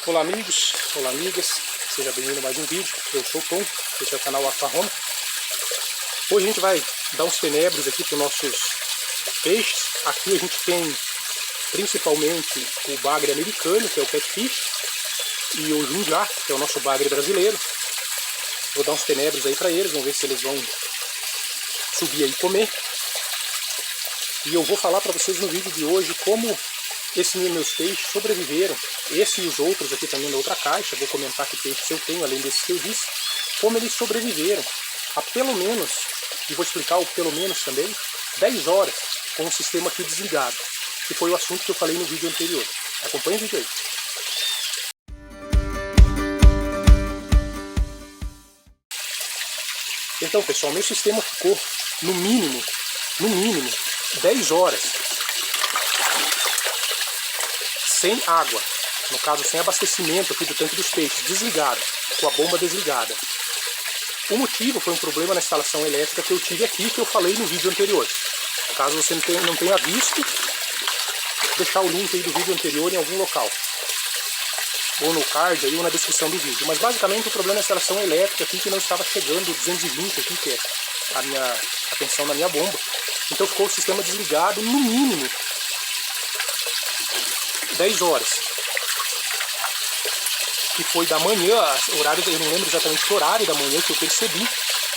Olá amigos, olá amigas, seja bem-vindo a mais um vídeo. Eu sou o Tom, esse é o canal Aquaroma. Hoje a gente vai dar uns tenebros aqui para os nossos peixes. Aqui a gente tem principalmente o bagre americano, que é o catfish, e o junjá, que é o nosso bagre brasileiro. Vou dar uns tenebros aí para eles, vamos ver se eles vão subir aí e comer. E eu vou falar para vocês no vídeo de hoje como esses meus peixes sobreviveram, esse e os outros aqui também na outra caixa. Vou comentar que peixes eu tenho, além desses que eu disse, como eles sobreviveram a pelo menos, e vou explicar o pelo menos também, 10 horas com o sistema aqui desligado, que foi o assunto que eu falei no vídeo anterior. Acompanhe o vídeo aí. Então pessoal, meu sistema ficou no mínimo 10 horas sem água, no caso sem abastecimento aqui do tanque dos peixes, desligado, com a bomba desligada. O motivo foi um problema na instalação elétrica que eu tive aqui, que eu falei no vídeo anterior. Caso você não tenha visto, vou deixar o link aí do vídeo anterior em algum local, ou no card aí, ou na descrição do vídeo. Mas basicamente o problema é a instalação elétrica aqui, que não estava chegando 220 aqui, que é a tensão na minha bomba. Então ficou o sistema desligado no mínimo 10 horas, que foi da manhã, horário, eu não lembro exatamente o horário da manhã que eu percebi,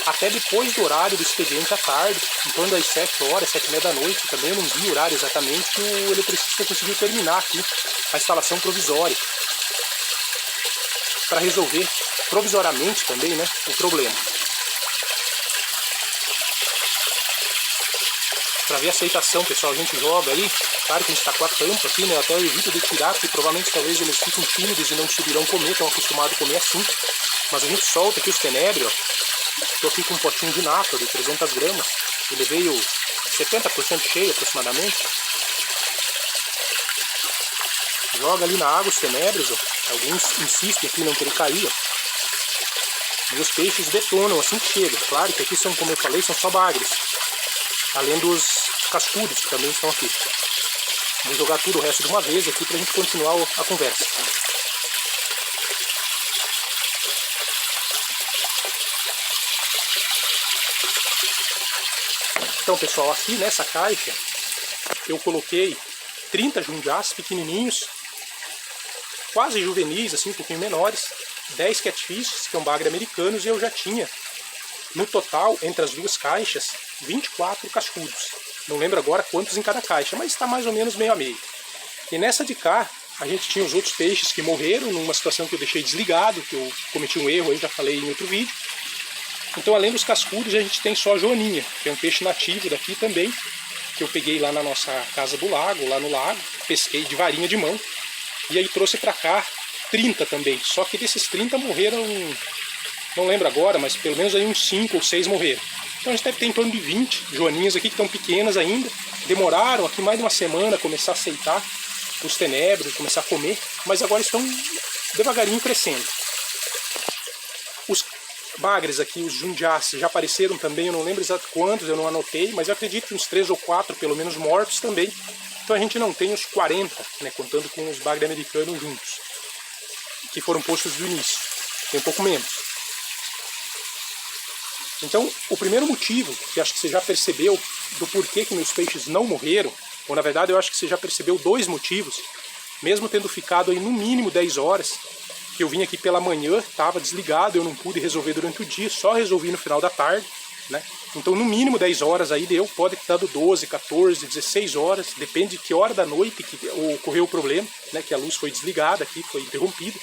até depois do horário do expediente à tarde, em torno das 7 horas, 7h30 da noite, também eu não vi o horário exatamente, que o eletricista conseguiu terminar aqui a instalação provisória, para resolver provisoriamente também, né, o problema. Para ver a aceitação, pessoal, a gente joga aí. Claro que a gente está com a tampa aqui, né? Até eu evito de tirar, porque provavelmente talvez eles fiquem tímidos e não subirão comer, estão acostumados a comer assim. Mas a gente solta aqui os tenébrios, ó. Estou aqui com um potinho de nata de 300 gramas. Ele veio 70% cheio aproximadamente. Joga ali na água os tenébrios, ó. Alguns insistem aqui em não querer cair, ó. E os peixes detonam assim que chega. Claro que aqui são, como eu falei, são só bagres, além dos cascudos que também estão aqui. Vou jogar tudo o resto de uma vez aqui para a gente continuar a conversa. Então pessoal, aqui nessa caixa eu coloquei 30 junjás pequenininhos, quase juvenis, assim, um pouquinho menores, 10 catfishes, que é um bagre americanos, e eu já tinha no total, entre as duas caixas, 24 cascudos. Não lembro agora quantos em cada caixa, mas está mais ou menos meio a meio. E nessa de cá, a gente tinha os outros peixes que morreram, numa situação que eu deixei desligado, que eu cometi um erro, eu já falei em outro vídeo. Então, além dos cascudos, a gente tem só a joaninha, que é um peixe nativo daqui também, que eu peguei lá na nossa casa do lago, lá no lago, pesquei de varinha de mão, e aí trouxe para cá 30 também. Só que desses 30 morreram, não lembro agora, mas pelo menos aí uns 5 ou 6 morreram. Então a gente deve ter em torno de 20 joaninhas aqui que estão pequenas ainda. Demoraram aqui mais de uma semana a começar a aceitar os tenebros, começar a comer, mas agora estão devagarinho crescendo. Os bagres aqui, os junjás, já apareceram também, eu não lembro exatamente quantos, eu não anotei, mas eu acredito que uns 3 ou 4 pelo menos mortos também. Então a gente não tem os 40, né, contando com os bagres americanos juntos, que foram postos do início, tem um pouco menos. Então, o primeiro motivo, que acho que você já percebeu, do porquê que meus peixes não morreram, ou na verdade eu acho que você já percebeu 2 motivos, mesmo tendo ficado aí no mínimo 10 horas, que eu vim aqui pela manhã, estava desligado, eu não pude resolver durante o dia, só resolvi no final da tarde, né? Então no mínimo 10 horas aí deu, pode ter dado 12, 14, 16 horas, depende de que hora da noite que ocorreu o problema, né? Que a luz foi desligada aqui, foi interrompida,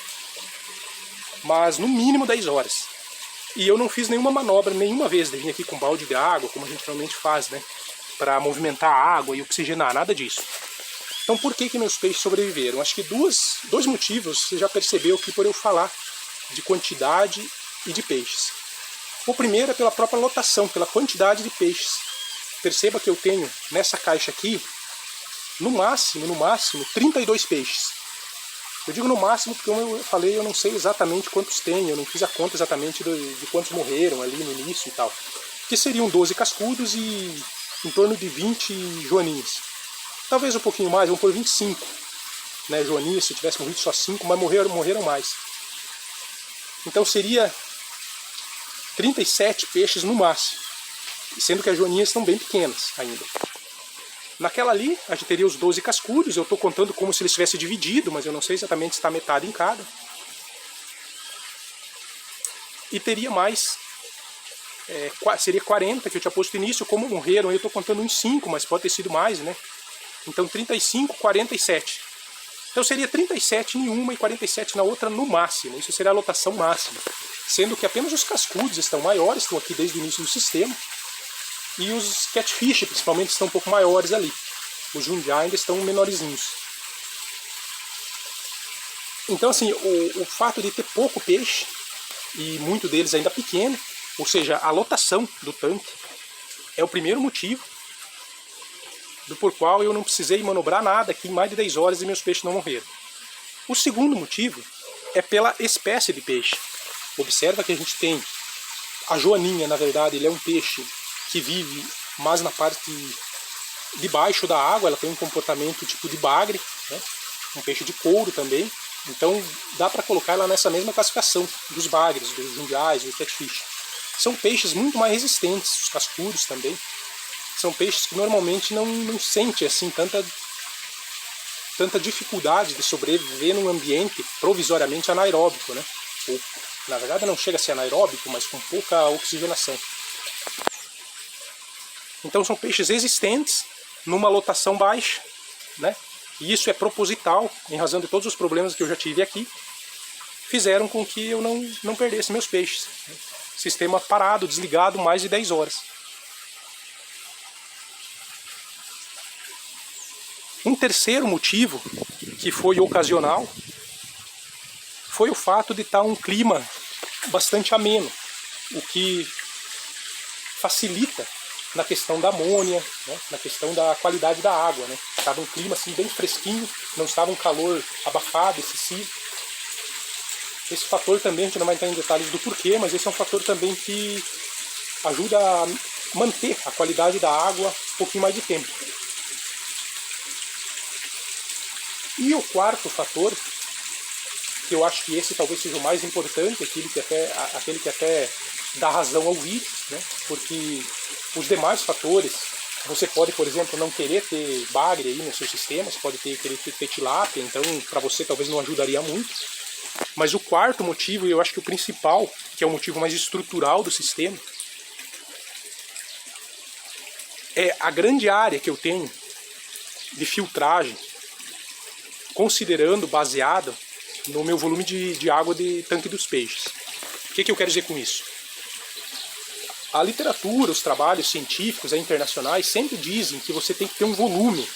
mas no mínimo 10 horas. E eu não fiz nenhuma manobra, nenhuma vez, de vir aqui com balde de água, como a gente normalmente faz, né? Para movimentar a água e oxigenar, nada disso. Então por que meus peixes sobreviveram? Acho que dois motivos você já percebeu aqui por eu falar de quantidade e de peixes. O primeiro é pela própria lotação, pela quantidade de peixes. Perceba que eu tenho nessa caixa aqui, no máximo, 32 peixes. Eu digo no máximo porque, como eu falei, eu não sei exatamente quantos tem, eu não fiz a conta exatamente de quantos morreram ali no início e tal. Que seriam 12 cascudos e em torno de 20 joaninhas. Talvez um pouquinho mais, vamos por 25. né, Joaninha, se tivesse morrido só 5, mas morreram mais. Então seria 37 peixes no máximo, sendo que as joaninhas estão bem pequenas ainda. Naquela ali, a gente teria os 12 cascudos, eu estou contando como se eles tivessem dividido, mas eu não sei exatamente se está metade em cada. E teria mais, seria 40 que eu tinha posto no início, como morreram, eu estou contando uns 5, mas pode ter sido mais, né? Então 35, 47. Então seria 37 em uma e 47 na outra no máximo, isso seria a lotação máxima. Sendo que apenas os cascudos estão maiores, estão aqui desde o início do sistema, e os catfish principalmente estão um pouco maiores ali. Os jundiá ainda estão menorzinhos. Então assim, o fato de ter pouco peixe, e muito deles ainda pequeno, ou seja, a lotação do tanque, é o primeiro motivo por qual eu não precisei manobrar nada aqui em mais de 10 horas e meus peixes não morreram. O segundo motivo é pela espécie de peixe. Observa que a gente tem a joaninha, na verdade, ele é um peixe que vive mais na parte de baixo da água, ela tem um comportamento tipo de bagre, né? Um peixe de couro também, então dá para colocar ela nessa mesma classificação dos bagres, dos jundiais, dos catfish. São peixes muito mais resistentes, os cascudos também, são peixes que normalmente não sentem assim tanta dificuldade de sobreviver num ambiente provisoriamente anaeróbico, né? Ou, na verdade não chega a ser anaeróbico, mas com pouca oxigenação. Então são peixes existentes numa lotação baixa, né? E isso é proposital, em razão de todos os problemas que eu já tive aqui, fizeram com que eu não perdesse meus peixes. Sistema parado, desligado, mais de 10 horas. Um terceiro motivo, que foi ocasional, foi o fato de estar um clima bastante ameno, o que facilita na questão da amônia, né, na questão da qualidade da água, né. Estava um clima assim, bem fresquinho, não estava um calor abafado, excessivo. Esse fator também, a gente não vai entrar em detalhes do porquê, mas esse é um fator também que ajuda a manter a qualidade da água um pouquinho mais de tempo. E o quarto fator, que eu acho que esse talvez seja o mais importante, aquele que até dá razão ao vídeo, né? Porque os demais fatores, você pode, por exemplo, não querer ter bagre aí no seu sistema, você pode querer ter tilápia, então para você talvez não ajudaria muito. Mas o quarto motivo, e eu acho que o principal, que é o motivo mais estrutural do sistema, é a grande área que eu tenho de filtragem, considerando, baseado no meu volume de água de tanque dos peixes. O que eu quero dizer com isso? A literatura, os trabalhos científicos internacionais sempre dizem que você tem que ter um volume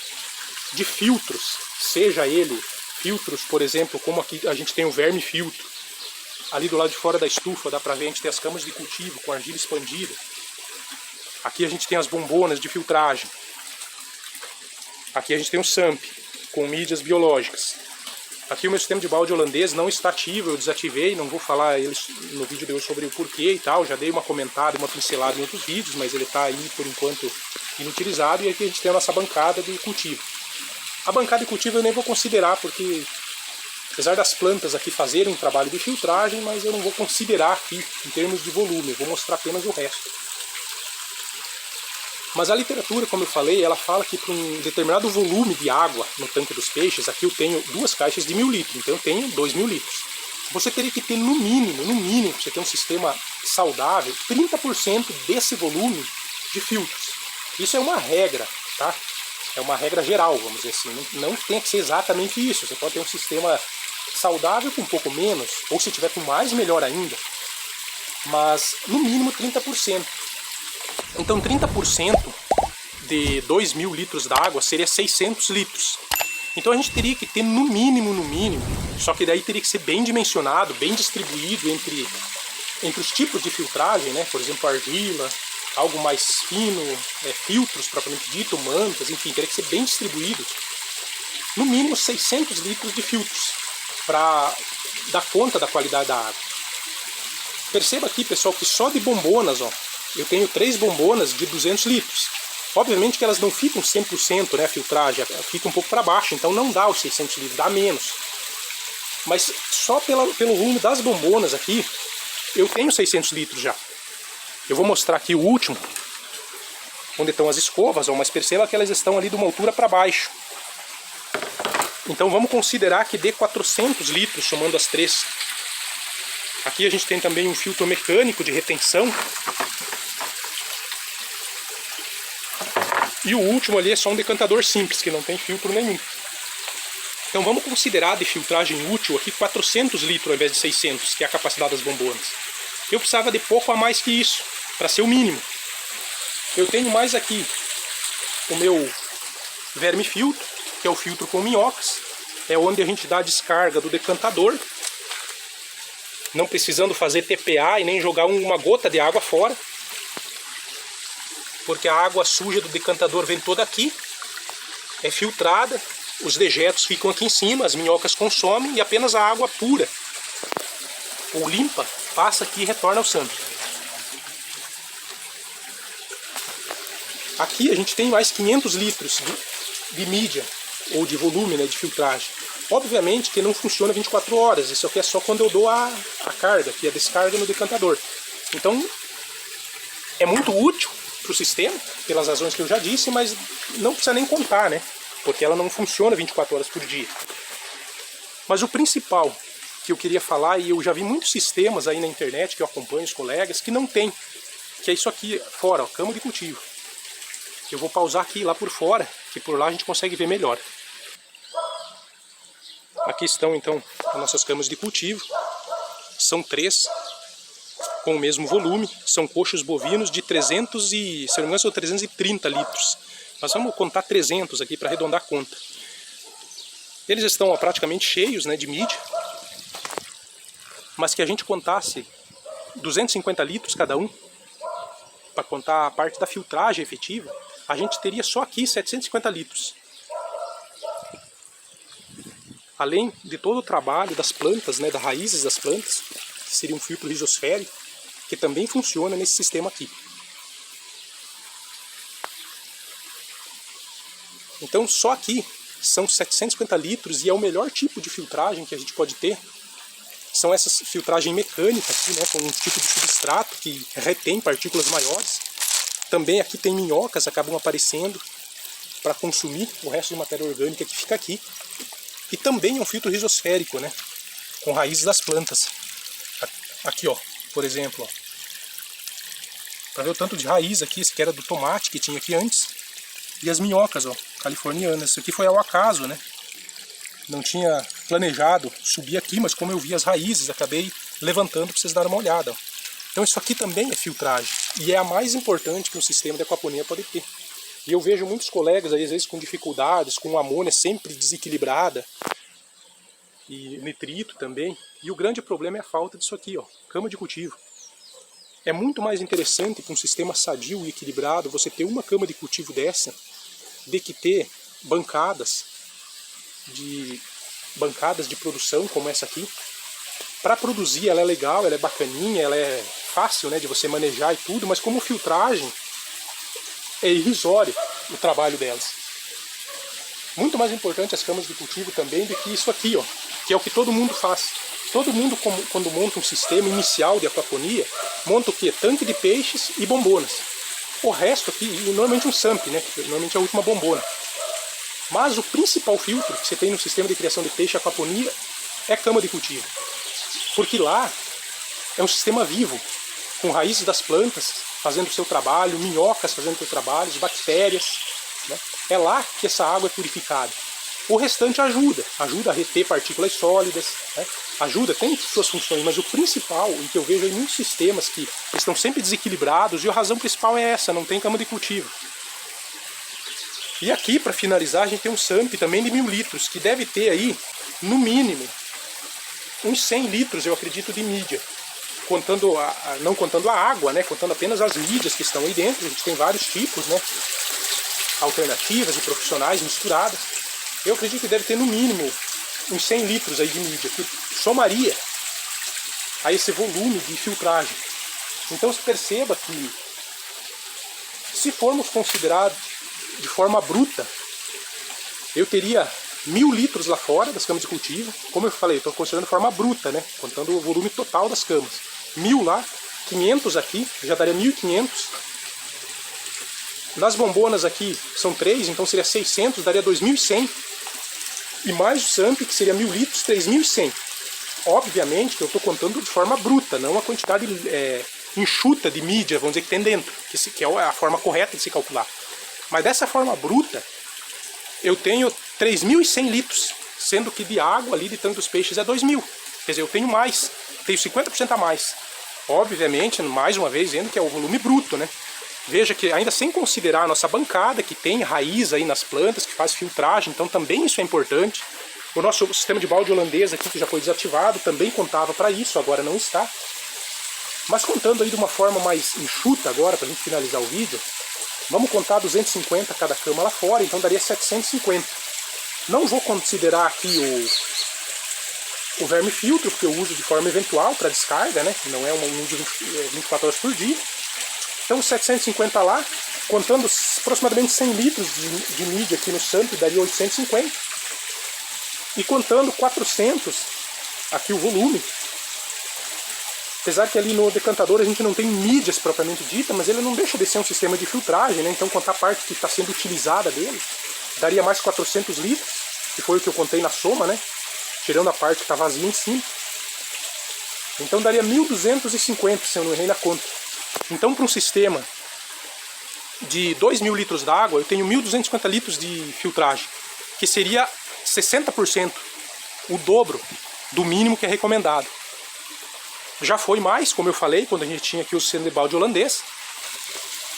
de filtros, seja ele filtros, por exemplo, como aqui a gente tem o verme filtro. Ali do lado de fora da estufa dá pra ver, a gente tem as camas de cultivo com argila expandida. Aqui a gente tem as bombonas de filtragem. Aqui a gente tem o SAMP, com mídias biológicas. Aqui o meu sistema de balde holandês não está ativo, eu desativei, não vou falar no vídeo de hoje sobre o porquê e tal, já dei uma comentada, uma pincelada em outros vídeos, mas ele está aí por enquanto inutilizado. E aqui a gente tem a nossa bancada de cultivo. A bancada de cultivo eu nem vou considerar, porque apesar das plantas aqui fazerem um trabalho de filtragem, mas eu não vou considerar aqui em termos de volume, eu vou mostrar apenas o resto. Mas a literatura, como eu falei, ela fala que para um determinado volume de água no tanque dos peixes, aqui eu tenho 2 caixas de 1000 litros, então eu tenho 2000 litros. Você teria que ter no mínimo, para você ter um sistema saudável, 30% desse volume de filtros. Isso é uma regra, tá? É uma regra geral, vamos dizer assim. Não tem que ser exatamente isso. Você pode ter um sistema saudável com um pouco menos, ou se tiver com mais, melhor ainda. Mas no mínimo 30%. Então 30% de 2000 litros d'água seria 600 litros. Então a gente teria que ter no mínimo, só que daí teria que ser bem dimensionado, bem distribuído entre os tipos de filtragem, né? Por exemplo, argila, algo mais fino, filtros propriamente dito, mantas, enfim, teria que ser bem distribuído. No mínimo 600 litros de filtros para dar conta da qualidade da água. Perceba aqui, pessoal, que só de bombonas, ó, eu tenho 3 bombonas de 200 litros. Obviamente que elas não ficam 100%, né, a filtragem, fica um pouco para baixo, então não dá os 600 litros, dá menos. Mas só pelo volume das bombonas aqui, eu tenho 600 litros já. Eu vou mostrar aqui o último, onde estão as escovas, mas perceba que elas estão ali de uma altura para baixo. Então vamos considerar que dê 400 litros somando as três. Aqui a gente tem também um filtro mecânico de retenção. E o último ali é só um decantador simples, que não tem filtro nenhum. Então vamos considerar de filtragem útil aqui 400 litros ao invés de 600, que é a capacidade das bombonas. Eu precisava de pouco a mais que isso, para ser o mínimo. Eu tenho mais aqui o meu verme filtro, que é o filtro com minhocas. É onde a gente dá a descarga do decantador, não precisando fazer TPA e nem jogar uma gota de água fora. Porque a água suja do decantador vem toda aqui, é filtrada, os dejetos ficam aqui em cima, as minhocas consomem e apenas a água pura ou limpa passa aqui e retorna ao SAMP. Aqui a gente tem mais 500 litros de mídia ou de volume, né, de filtragem. Obviamente que não funciona 24 horas, isso aqui é só quando eu dou a carga, que é a descarga no decantador. Então é muito útil para o sistema, pelas razões que eu já disse, mas não precisa nem contar, né? Porque ela não funciona 24 horas por dia. Mas o principal que eu queria falar, e eu já vi muitos sistemas aí na internet que eu acompanho os colegas, que não tem, que é isso aqui fora, ó, cama de cultivo. Eu vou pausar aqui lá por fora, que por lá a gente consegue ver melhor. Aqui estão então as nossas camas de cultivo, são 3, com o mesmo volume, são coxos bovinos de 300 e, se não me engano, são 330 litros. Nós vamos contar 300 aqui para arredondar a conta. Eles estão ó, praticamente cheios, né, de mídia, mas que a gente contasse 250 litros cada um, para contar a parte da filtragem efetiva, a gente teria só aqui 750 litros. Além de todo o trabalho das plantas, né, das raízes das plantas, que seria um filtro rizosférico, que também funciona nesse sistema aqui. Então só aqui são 750 litros e é o melhor tipo de filtragem que a gente pode ter. São essas filtragem mecânica aqui, né, com um tipo de substrato que retém partículas maiores. Também aqui tem minhocas, acabam aparecendo para consumir o resto de matéria orgânica que fica aqui. E também é um filtro rizosférico, né, com raízes das plantas. Aqui, ó, por exemplo, ó, para ver o tanto de raiz aqui, esse aqui era do tomate que tinha aqui antes. E as minhocas, ó, californianas. Isso aqui foi ao acaso, né? Não tinha planejado subir aqui, mas como eu vi as raízes, acabei levantando para vocês darem uma olhada. Ó. Então isso aqui também é filtragem. E é a mais importante que um sistema de aquaponia pode ter. E eu vejo muitos colegas aí, às vezes com dificuldades, com amônia sempre desequilibrada. E nitrito também. E o grande problema é a falta disso aqui, ó, cama de cultivo. É muito mais interessante com um sistema sadio e equilibrado você ter uma cama de cultivo dessa do que ter bancadas de produção como essa aqui. Para produzir ela é legal, ela é bacaninha, ela é fácil, né, de você manejar e tudo, mas como filtragem é irrisório o trabalho delas. Muito mais importante as camas de cultivo também do que isso aqui, ó, que é o que todo mundo faz. Todo mundo, quando monta um sistema inicial de aquaponia, monta o quê? Tanque de peixes e bombonas. O resto aqui, e normalmente um SAMP, né? Normalmente é a última bombona. Mas o principal filtro que você tem no sistema de criação de peixe e aquaponia é a cama de cultivo. Porque lá é um sistema vivo, com raízes das plantas fazendo o seu trabalho, minhocas fazendo o seu trabalho, as bactérias. Né? É lá que essa água é purificada. O restante ajuda a reter partículas sólidas, né? Ajuda, tem suas funções, mas o principal, e que eu vejo em muitos sistemas que estão sempre desequilibrados, e a razão principal é essa, não tem cama de cultivo. E aqui, para finalizar, a gente tem um SAMP também de 1000 litros, que deve ter aí, no mínimo, uns 100 litros, eu acredito, de mídia. Contando não contando a água, né? Contando apenas as mídias que estão aí dentro, a gente tem vários tipos, né? Alternativas e profissionais misturadas. Eu acredito que deve ter no mínimo uns 100 litros aí de mídia, que somaria a esse volume de filtragem. Então você perceba que Se formos considerar de forma bruta, eu teria 1000 litros lá fora das camas de cultivo. Como eu falei, estou considerando de forma bruta, né? Contando o volume total das camas. 1000 lá, 500 aqui, já daria 1500. Nas bombonas aqui são 3, então seria 600, daria 2100. E mais o SAMP, que seria 1000 litros, 3100. Obviamente que eu estou contando de forma bruta, não a quantidade enxuta de mídia, vamos dizer, que tem dentro, que é a forma correta de se calcular. Mas dessa forma bruta, eu tenho 3.100 litros, sendo que de água ali de tanto dos peixes é 2.000. Quer dizer, eu tenho mais, tenho 50% a mais. Obviamente, mais uma vez, vendo que é o volume bruto, né? Veja que ainda sem considerar a nossa bancada, que tem raiz aí nas plantas, que faz filtragem, então também isso é importante. O nosso sistema de balde holandês aqui, que já foi desativado, também contava para isso, agora não está. Mas contando aí de uma forma mais enxuta agora, para a gente finalizar o vídeo, vamos contar 250 cada cama lá fora, então daria 750. Não vou considerar aqui o verme filtro, porque eu uso de forma eventual para descarga, né? Não é um uso 24 horas por dia. Então 750 lá, contando aproximadamente 100 litros de mídia aqui no SAMP, daria 850. E contando 400 aqui o volume. Apesar que ali no decantador a gente não tem mídias propriamente dita, mas ele não deixa de ser um sistema de filtragem, né? Então contar a parte que está sendo utilizada dele, daria mais 400 litros, que foi o que eu contei na soma, né? Tirando a parte que está vazia em cima. Então daria 1.250, se eu não errei na conta. Então para um sistema de 2.000 litros d'água, eu tenho 1.250 litros de filtragem, que seria 60%, o dobro do mínimo que é recomendado. Já foi mais, como eu falei, quando a gente tinha aqui o sistema de balde holandês,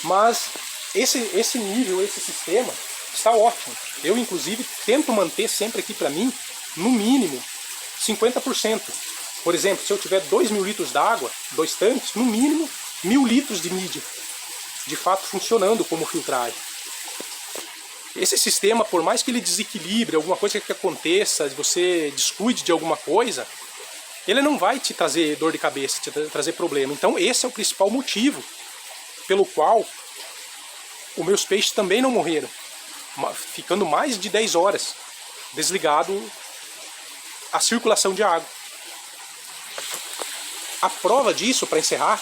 mas esse nível, esse sistema está ótimo. Eu inclusive tento manter sempre aqui para mim, no mínimo, 50%. Por exemplo, se eu tiver 2.000 litros d'água, 2 tanques, no mínimo 1.000 litros de mídia, de fato funcionando como filtragem. Esse sistema, por mais que ele desequilibre, alguma coisa que aconteça, você descuide de alguma coisa, ele não vai te trazer dor de cabeça, te trazer problema. Então esse é o principal motivo pelo qual os meus peixes também não morreram, ficando mais de 10 horas desligado a circulação de água. A prova disso, para encerrar,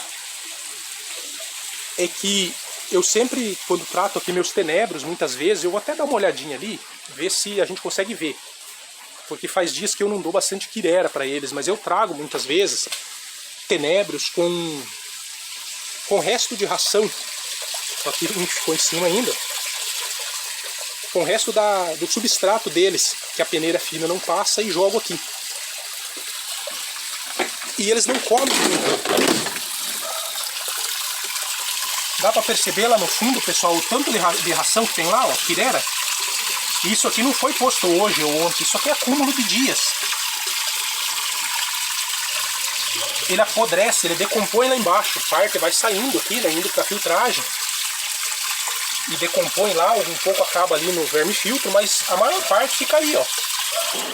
é que eu sempre, quando trato aqui meus tenebros, muitas vezes, eu vou até dar uma olhadinha ali, ver se a gente consegue ver. Porque faz dias que eu não dou bastante quirera para eles, mas eu trago muitas vezes tenebros com resto de ração. Aqui um ficou em cima ainda. Com o resto do substrato deles, que a peneira fina não passa, e jogo aqui. E eles não comem muito. Dá para perceber lá no fundo, pessoal, o tanto de ração que tem lá, ó, quirera. Isso aqui não foi posto hoje ou ontem, isso aqui é acúmulo de dias. Ele apodrece, ele decompõe lá embaixo, parte vai saindo aqui, né, indo para filtragem. E decompõe lá, um pouco acaba ali no verme filtro, mas a maior parte fica aí, ó.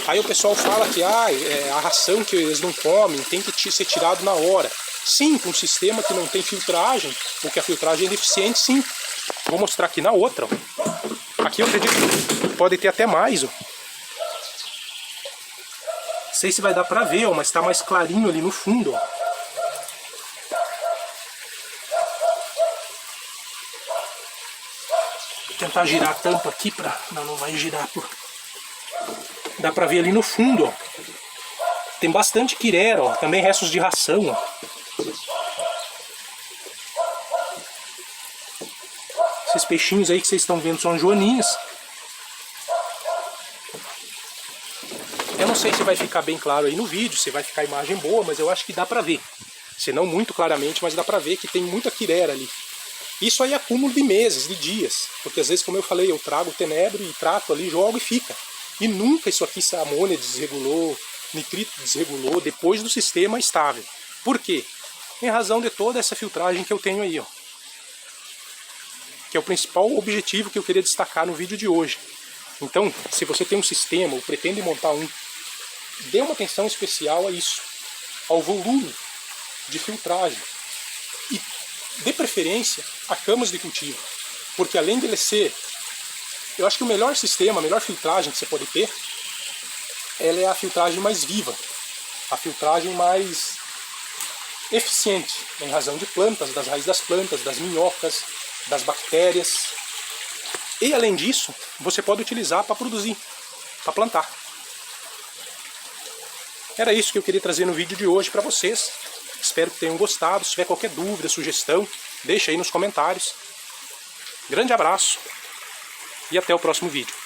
Aí o pessoal fala que a ração que eles não comem tem que ser tirado na hora. Sim, com um sistema que não tem filtragem, ou que a filtragem é deficiente, sim. Vou mostrar aqui na outra, ó. Aqui eu acredito que pode ter até mais, ó. Não sei se vai dar pra ver, ó, mas tá mais clarinho ali no fundo, ó. Vou tentar girar a tampa aqui pra... Não vai girar, pô. Dá pra ver ali no fundo, ó. Tem bastante quirera, ó. Também restos de ração, ó. Esses peixinhos aí que vocês estão vendo são joaninhas. Eu não sei se vai ficar bem claro aí no vídeo, se vai ficar a imagem boa, mas eu acho que dá pra ver. Se não muito claramente, mas dá pra ver que tem muita quirera ali. Isso aí é acúmulo de meses, de dias. Porque às vezes, como eu falei, eu trago o tenebro e trato ali, jogo e fica. E nunca isso aqui, se a amônia desregulou, nitrito desregulou, depois do sistema estável. Por quê? Em razão de toda essa filtragem que eu tenho aí, ó. Que é o principal objetivo que eu queria destacar no vídeo de hoje. Então, se você tem um sistema ou pretende montar um, dê uma atenção especial a isso, ao volume de filtragem e, de preferência, a camas de cultivo. porque além dele ser, eu acho que o melhor sistema, a melhor filtragem que você pode ter, ela é a filtragem mais viva, a filtragem mais eficiente, em razão de plantas, das raízes das plantas, das minhocas, das bactérias. E além disso, você pode utilizar para produzir, para plantar. Era isso que eu queria trazer no vídeo de hoje para vocês. Espero que tenham gostado. Se tiver qualquer dúvida, sugestão, deixa aí nos comentários. Grande abraço e até o próximo vídeo.